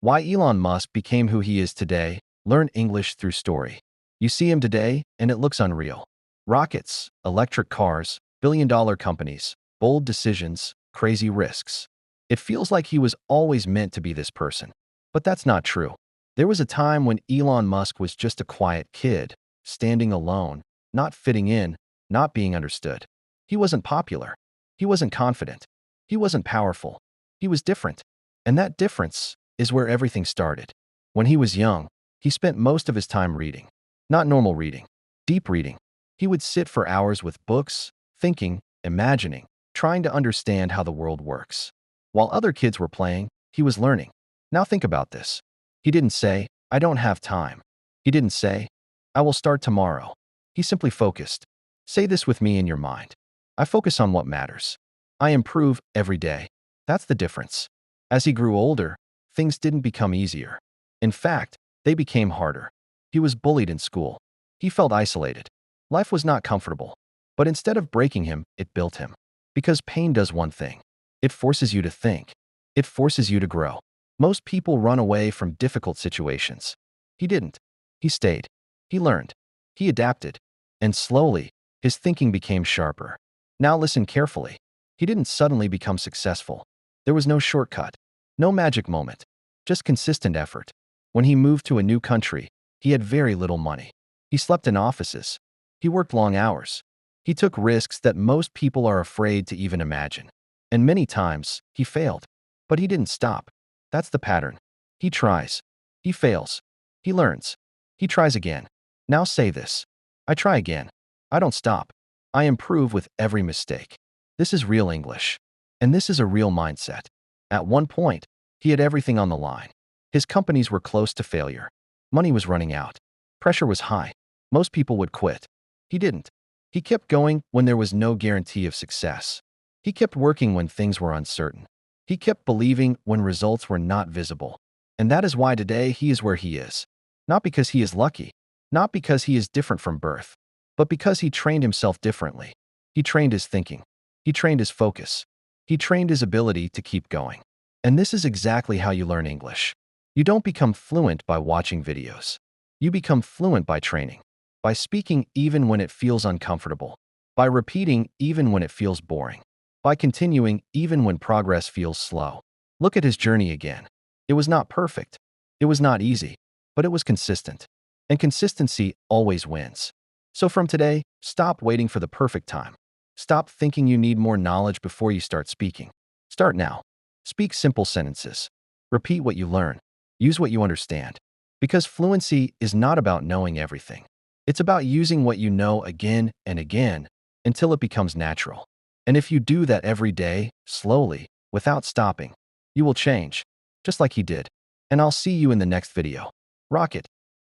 Why Elon Musk became who he is today. Learn English through story. You see him today, and it looks unreal. Rockets, electric cars, billion-dollar companies, bold decisions, crazy risks. It feels like he was always meant to be this person. But that's not true. There was a time when Elon Musk was just a quiet kid, standing alone, not fitting in, not being understood. He wasn't popular. He wasn't confident. He wasn't powerful. He was different. And that difference is where everything started. When he was young, he spent most of his time reading. Not normal reading, deep reading. He would sit for hours with books, thinking, imagining, trying to understand how the world works. While other kids were playing, he was learning. Now think about this. He didn't say, "I don't have time." He didn't say, "I will start tomorrow." He simply focused. Say this with me in your mind. I focus on what matters. I improve every day. That's the difference. As he grew older, things didn't become easier. In fact, they became harder. He was bullied in school. He felt isolated. Life was not comfortable. But instead of breaking him, it built him. Because pain does one thing. It forces you to think. It forces you to grow. Most people run away from difficult situations. He didn't. He stayed. He learned. He adapted. And slowly, his thinking became sharper. Now listen carefully. He didn't suddenly become successful. There was no shortcut. No magic moment. Just consistent effort. When he moved to a new country, he had very little money. He slept in offices. He worked long hours. He took risks that most people are afraid to even imagine. And many times, he failed. But he didn't stop. That's the pattern. He tries. He fails. He learns. He tries again. Now say this. I try again. I don't stop. I improve with every mistake. This is real English. And this is a real mindset. At one point, he had everything on the line. His companies were close to failure. Money was running out. Pressure was high. Most people would quit. He didn't. He kept going when there was no guarantee of success. He kept working when things were uncertain. He kept believing when results were not visible. And that is why today he is where he is. Not because he is lucky, not because he is different from birth, but because he trained himself differently. He trained his thinking. He trained his focus. He trained his ability to keep going. And this is exactly how you learn English. You don't become fluent by watching videos. You become fluent by training, by speaking even when it feels uncomfortable, by repeating even when it feels boring, by continuing even when progress feels slow. Look at his journey again. It was not perfect. It was not easy, but it was consistent. And consistency always wins. So from today, stop waiting for the perfect time. Stop thinking you need more knowledge before you start speaking. Start now. Speak simple sentences. Repeat what you learn. Use what you understand. Because fluency is not about knowing everything. It's about using what you know again and again until it becomes natural. And if you do that every day, slowly, without stopping, you will change, just like he did. And I'll see you in the next video. Rock it.